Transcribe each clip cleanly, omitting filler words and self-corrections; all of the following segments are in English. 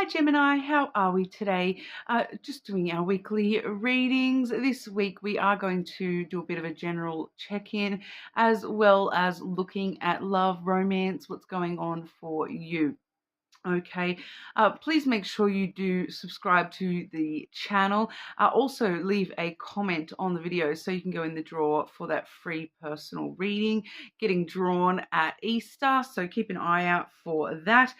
Hi Gemini, how are we today? Just doing our weekly readings. This week we are going to do a bit of a general check-in as well as looking at love, romance, what's going on for you. Okay, please make sure you do subscribe to the channel. Also leave a comment on the video so you can go in the draw for that free personal reading getting drawn at Easter, so keep an eye out for that.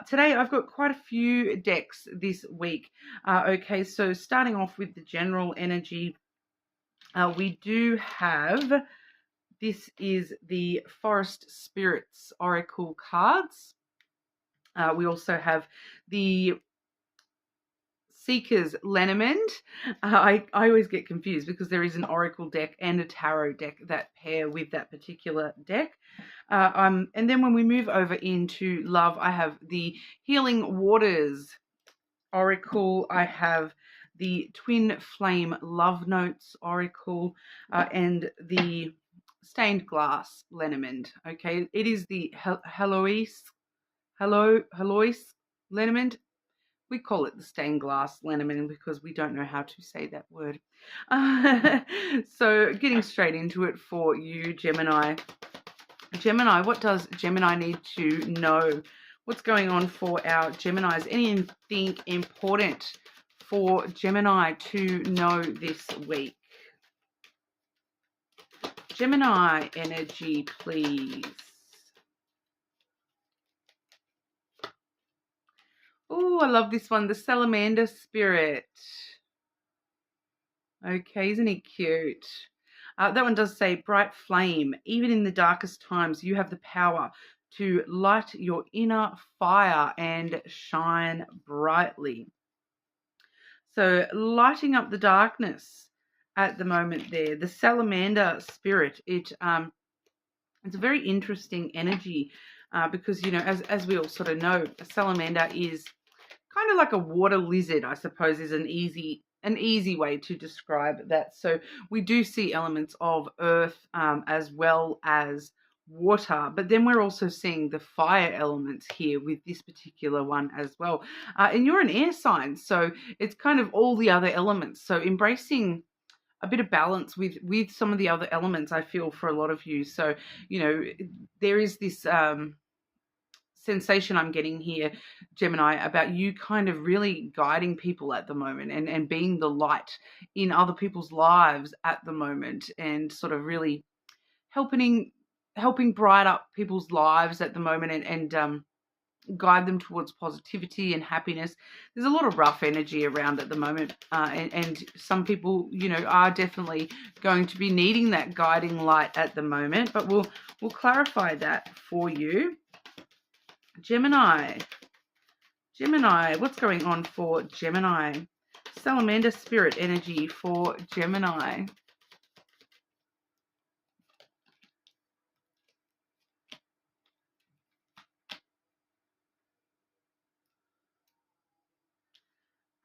Today I've got quite a few decks this week. Okay, so starting off with the general energy, we do have, this is the Forest Spirits Oracle cards. We also have the Seeker's Lenormand. I always get confused because there is an Oracle deck and a Tarot deck that pair with that particular deck. And then when we move over into love, I have the Healing Waters Oracle. I have the Twin Flame Love Notes Oracle and the Stained Glass Lenormand. Okay, it is the Heloise Lenormand. We call it the stained glass Lenormand because we don't know how to say that word. So getting straight into it for you, Gemini. Gemini, what does Gemini need to know? What's going on for our Geminis? Anything important for Gemini to know this week? Gemini energy, please. Oh, I love this one, the Salamander Spirit. Okay, isn't he cute? That one does say, bright flame. Even in the darkest times, you have the power to light your inner fire and shine brightly. So lighting up the darkness at the moment there. The Salamander Spirit, it's a very interesting energy because, you know, as we all sort of know, a salamander is kind of like a water lizard, I suppose, is an easy way to describe that. So we do see elements of earth as well as water, but then we're also seeing the fire elements here with this particular one as well. And you're an air sign, so it's kind of all the other elements. So embracing a bit of balance with some of the other elements, I feel, for a lot of you. So, you know, there is this sensation I'm getting here, Gemini, about you kind of really guiding people at the moment and being the light in other people's lives at the moment, and sort of really helping bright up people's lives at the moment, and guide them towards positivity and happiness. There's a lot of rough energy around at the moment, and some people, you know, are definitely going to be needing that guiding light at the moment, but we'll clarify that for you. Gemini, what's going on for Gemini? Salamander Spirit energy for Gemini.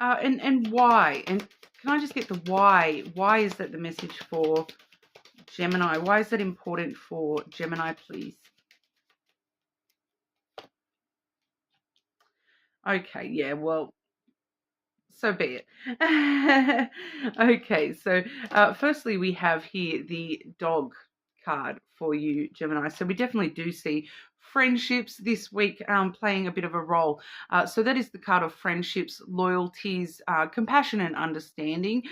And why? And can I just get the why? Why is that the message for Gemini? Why is that important for Gemini, please? Okay, yeah, well, so be it. Okay, so firstly, we have here the dog card for you, Gemini. So we definitely do see friendships this week playing a bit of a role. So that is the card of friendships, loyalties, compassion and understanding.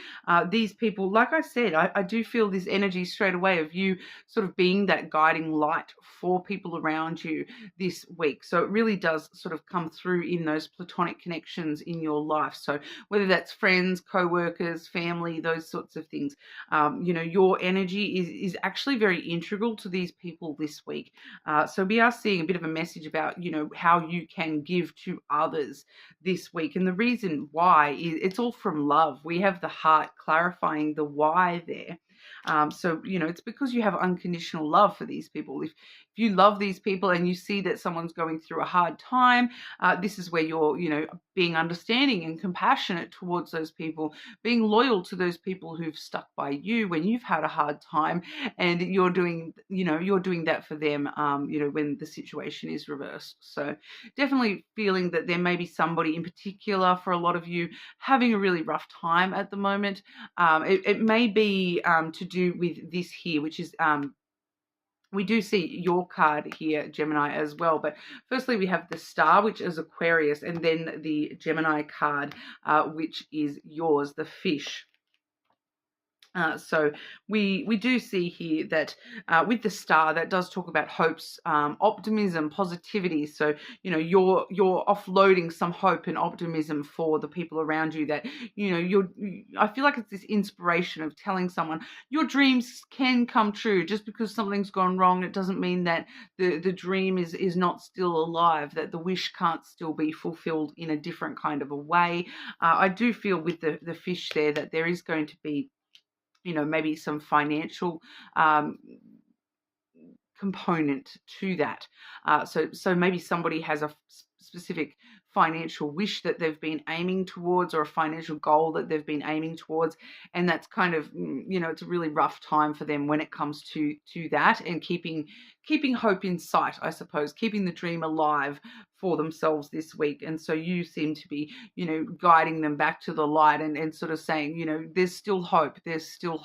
These people, like I said, I do feel this energy straight away of you sort of being that guiding light for people around you this week. So it really does sort of come through in those platonic connections in your life. So whether that's friends, co-workers, family, those sorts of things, you know, your energy is actually very integral to these people this week. So we are seeing a bit of a message about, you know, how you can give to others this week. And the reason why is it's all from love. We have the heart clarifying the why there. So, it's because you have unconditional love for these people. If you love these people and you see that someone's going through a hard time, this is where you're, being understanding and compassionate towards those people, being loyal to those people who've stuck by you when you've had a hard time, and you're doing that for them, when the situation is reversed. So definitely feeling that there may be somebody in particular for a lot of you having a really rough time at the moment. It may be to do with this here, which is we do see your card here, Gemini, as well. But firstly, we have the Star, which is Aquarius, and then the Gemini card, which is yours, the Fish. So we do see here that with the Star, that does talk about hopes, optimism, positivity. So you're offloading some hope and optimism for the people around you. That I feel like it's this inspiration of telling someone your dreams can come true. Just because something's gone wrong, it doesn't mean that the dream is not still alive. That the wish can't still be fulfilled in a different kind of a way. I do feel with the Fish there that there is going to be maybe some financial component to that. So maybe somebody has a specific financial wish that they've been aiming towards, or a financial goal that they've been aiming towards, and that's kind of it's a really rough time for them when it comes to that, and keeping hope in sight, I suppose, keeping the dream alive for themselves this week. And so you seem to be guiding them back to the light, and sort of saying there's still hope, there's still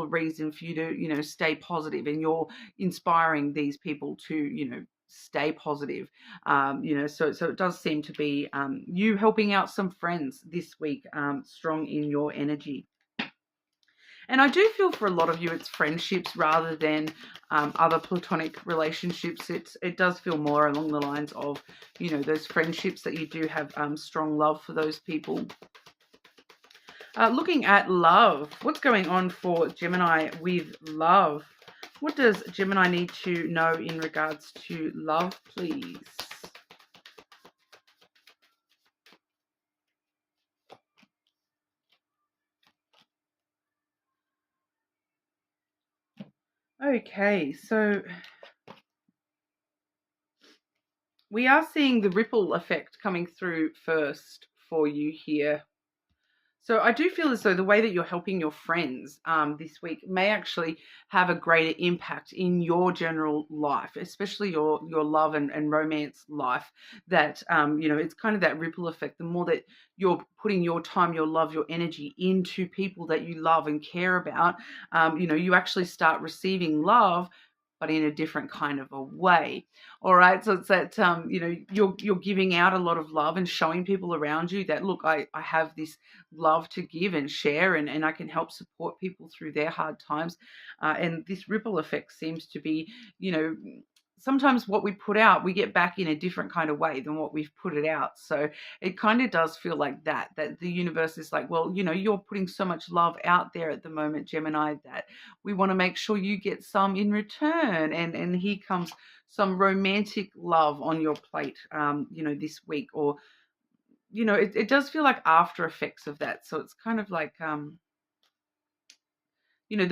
a reason for you to stay positive, and you're inspiring these people to stay positive. So it does seem to be you helping out some friends this week, strong in your energy. And I do feel for a lot of you, it's friendships rather than other platonic relationships. It does feel more along the lines of, those friendships that you do have strong love for those people. Looking at love, what's going on for Gemini with love? What does Gemini need to know in regards to love, please? Okay, so we are seeing the ripple effect coming through first for you here. So I do feel as though the way that you're helping your friends this week may actually have a greater impact in your general life, especially your love and romance life. That it's kind of that ripple effect. The more that you're putting your time, your love, your energy into people that you love and care about, you actually start receiving love, but in a different kind of a way. All right. So it's that, you're giving out a lot of love and showing people around you that, look, I have this love to give and share, and I can help support people through their hard times. And this ripple effect seems to be, sometimes what we put out, we get back in a different kind of way than what we've put it out. So it kind of does feel like that the universe is like, well, you're putting so much love out there at the moment, Gemini, that we want to make sure you get some in return. And here comes some romantic love on your plate, this week. Or, it does feel like after effects of that. So it's kind of like, the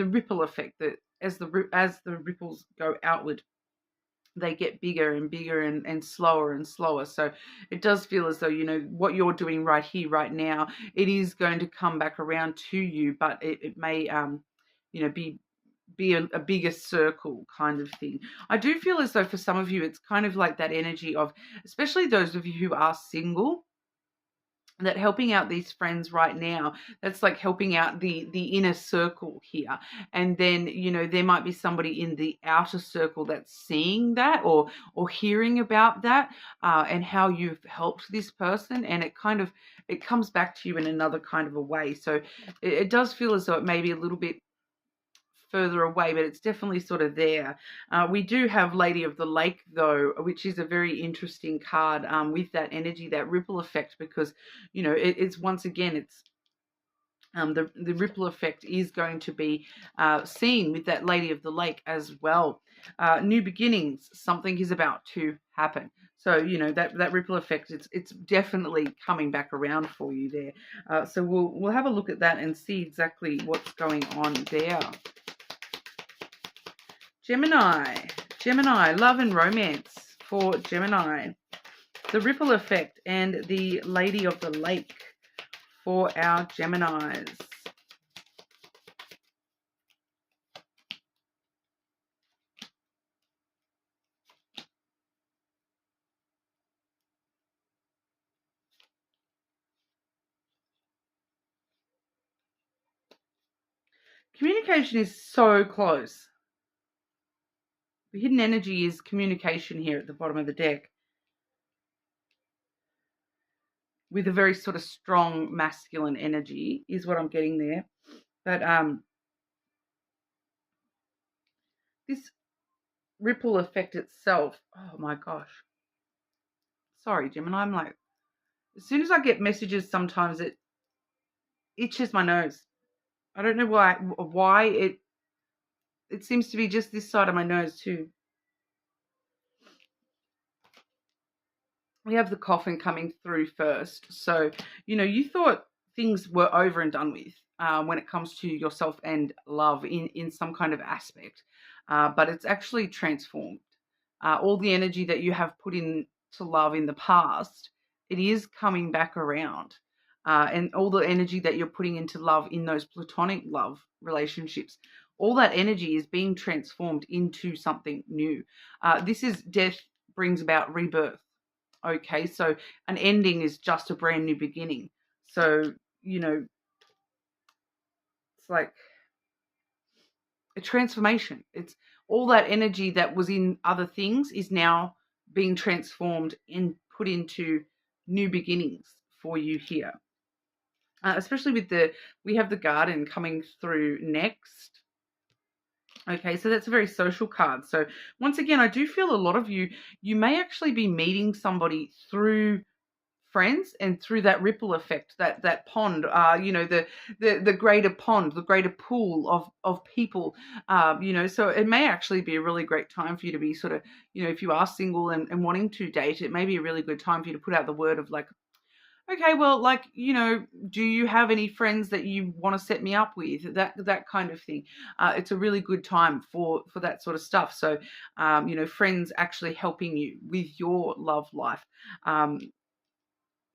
ripple effect, that as the ripples go outward, they get bigger and bigger and slower and slower. So it does feel as though, what you're doing right here, right now, it is going to come back around to you, but it may, be a bigger circle kind of thing. I do feel as though for some of you, it's kind of like that energy of, especially those of you who are single, that helping out these friends right now, that's like helping out the inner circle here. And then there might be somebody in the outer circle that's seeing that or hearing about that, and how you've helped this person, and it comes back to you in another kind of a way. So it does feel as though it may be a little bit further away, but it's definitely sort of there. We do have Lady of the Lake, though, which is a very interesting card, with that energy, that ripple effect, because it's once again, it's the ripple effect is going to be seen with that Lady of the Lake as well. New beginnings, something is about to happen. So, that ripple effect, it's definitely coming back around for you there. So we'll have a look at that and see exactly what's going on there. Gemini, love and romance for Gemini. The ripple effect and the Lady of the Lake for our Geminis. Communication is so close. The hidden energy is communication here at the bottom of the deck, with a very sort of strong masculine energy is what I'm getting there. But this ripple effect itself, oh my gosh. Sorry, Gemini, I'm like, as soon as I get messages, sometimes it itches my nose. I don't know why it seems to be just this side of my nose too. We have the coffin coming through first. So, you thought things were over and done with when it comes to yourself and love in some kind of aspect. But it's actually transformed. All the energy that you have put into love in the past, it is coming back around. And all the energy that you're putting into love in those platonic love relationships, all that energy is being transformed into something new. This is death brings about rebirth. Okay, so an ending is just a brand new beginning. So, it's like a transformation. It's all that energy that was in other things is now being transformed and put into new beginnings for you here. Especially with we have the garden coming through next. Okay, so that's a very social card. So once again, I do feel a lot of you may actually be meeting somebody through friends and through that ripple effect, that pond, the greater pond, the greater pool of people, so it may actually be a really great time for you to be sort of, if you are single and wanting to date, it may be a really good time for you to put out the word of like, okay, well, like, do you have any friends that you want to set me up with? That kind of thing. It's a really good time for that sort of stuff. So, friends actually helping you with your love life.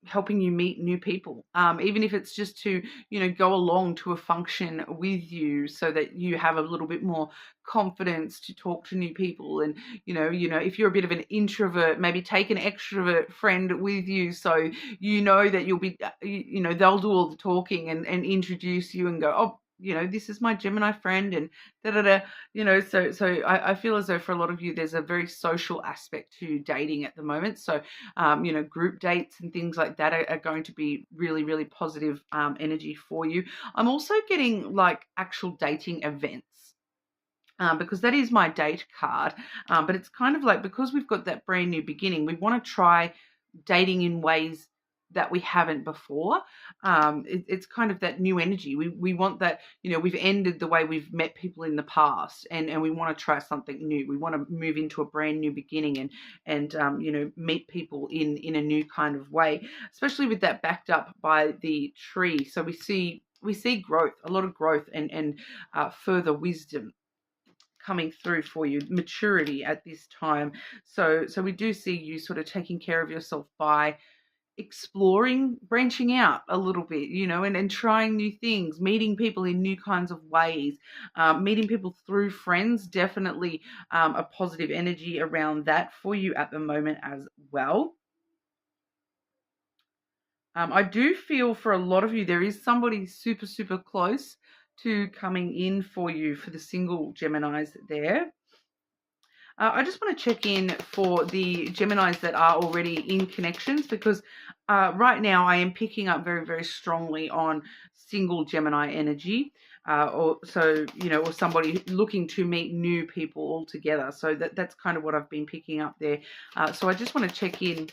Helping you meet new people, even if it's just to go along to a function with you so that you have a little bit more confidence to talk to new people. And if you're a bit of an introvert, maybe take an extrovert friend with you so that you'll be they'll do all the talking and introduce you and go, oh, this is my Gemini friend, and da da da. So I feel as though for a lot of you, there's a very social aspect to dating at the moment. So, group dates and things like that are going to be really, really positive energy for you. I'm also getting like actual dating events. Because that is my date card. But it's kind of like, because we've got that brand new beginning, we want to try dating in ways that we haven't before. It's kind of that new energy. We want that, we've ended the way we've met people in the past, and we want to try something new. We want to move into a brand new beginning and meet people in a new kind of way, especially with that backed up by the tree. So we see growth, a lot of growth and further wisdom coming through for you, maturity at this time. So we do see you sort of taking care of yourself by exploring, branching out a little bit, and trying new things, meeting people in new kinds of ways, meeting people through friends, definitely a positive energy around that for you at the moment as well. I do feel for a lot of you, there is somebody super, super close to coming in for you for the single Geminis there. I just want to check in for the Geminis that are already in connections, because right now I am picking up very, very strongly on single Gemini energy, or somebody looking to meet new people altogether. So that's kind of what I've been picking up there. So I just want to check in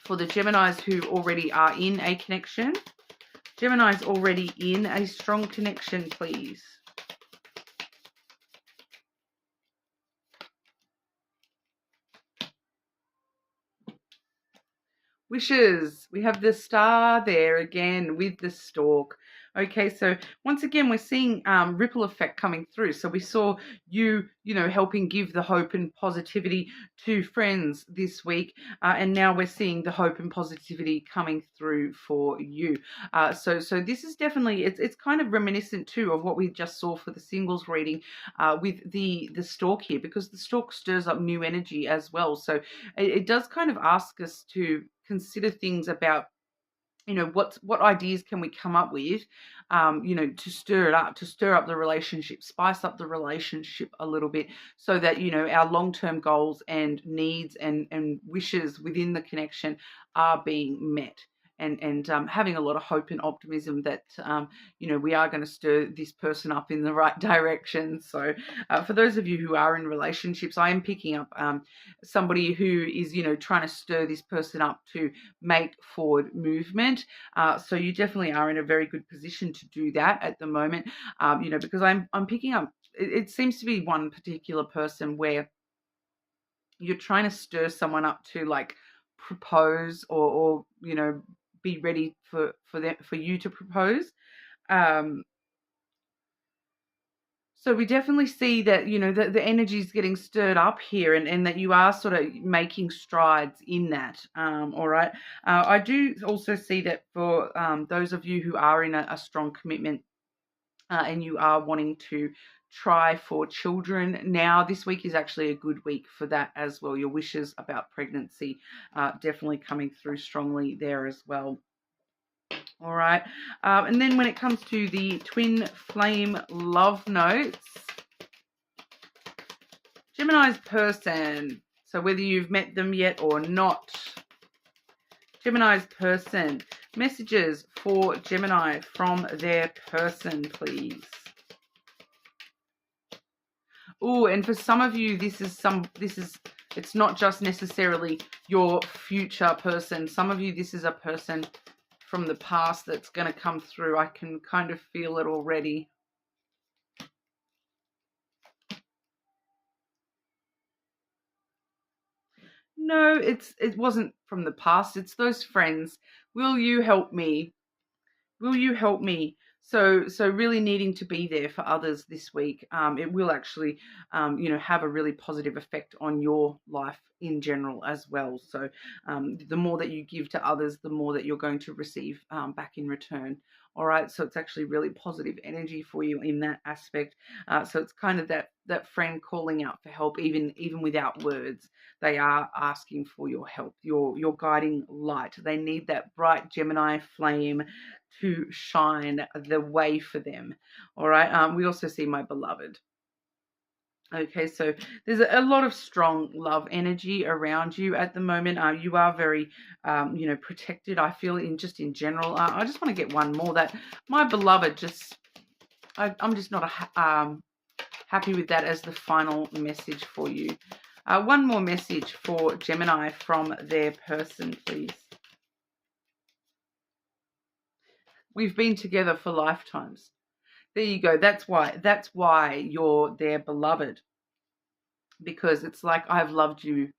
for the Geminis who already are in a connection. Gemini's already in a strong connection, please. Wishes. We have the star there again with the stork. Okay, so once again, we're seeing ripple effect coming through. So we saw you helping give the hope and positivity to friends this week. And now we're seeing the hope and positivity coming through for you. So this is definitely, it's kind of reminiscent too of what we just saw for the singles reading with the stork here, because the stork stirs up new energy as well. So it does kind of ask us to consider things about, what ideas can we come up with, to stir up the relationship, spice up the relationship a little bit, so that our long-term goals and needs and wishes within the connection are being met. And having a lot of hope and optimism that we are going to stir this person up in the right direction. So for those of you who are in relationships, I am picking up somebody who is trying to stir this person up to make forward movement. So you definitely are in a very good position to do that at the moment, because I'm picking up, it seems to be one particular person where you're trying to stir someone up to like propose, or be ready for you to propose. So we definitely see that, the energy is getting stirred up here, and that you are sort of making strides in that. All right. I do also see that for those of you who are in a strong commitment, and you are wanting to try for children now, this week is actually a good week for that as well. Your wishes about pregnancy definitely coming through strongly there as well. All right. And then when it comes to the twin flame love notes, Gemini's person. So whether you've met them yet or not, Gemini's person. Messages for Gemini from their person, please. Oh, and for some of you, it's not just necessarily your future person. Some of you, this is a person from the past that's going to come through. I can kind of feel it already. No, it wasn't from the past. It's those friends. Will you help me? Will you help me? So really needing to be there for others this week. It will actually, have a really positive effect on your life in general as well. So the more that you give to others, the more that you're going to receive back in return. All right. So it's actually really positive energy for you in that aspect. So it's kind of that friend calling out for help, even without words. They are asking for your help, your guiding light. They need that bright Gemini flame to shine the way for them. All right. We also see my beloved. Okay, so there's a lot of strong love energy around you at the moment. You are very, protected, I feel, in general. I just want to get one more. That my beloved, I'm just not happy with that as the final message for you. One more message for Gemini from their person, please. We've been together for lifetimes. There you go. That's why you're their beloved. Because it's like, I've loved you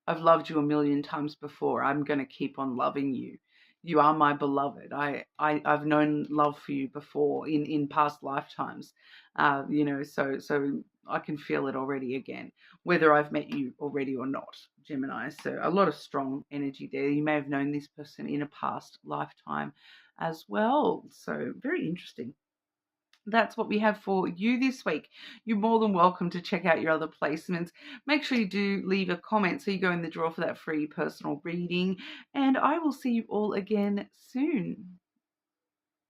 a million times before. I'm going to keep on loving you. You are my beloved. I've known love for you before in past lifetimes. So I can feel it already again, whether I've met you already or not, Gemini. So a lot of strong energy there. You may have known this person in a past lifetime as well. So very interesting. That's what we have for you this week. You're more than welcome to check out your other placements. Make sure you do leave a comment so you go in the draw for that free personal reading. And I will see you all again soon.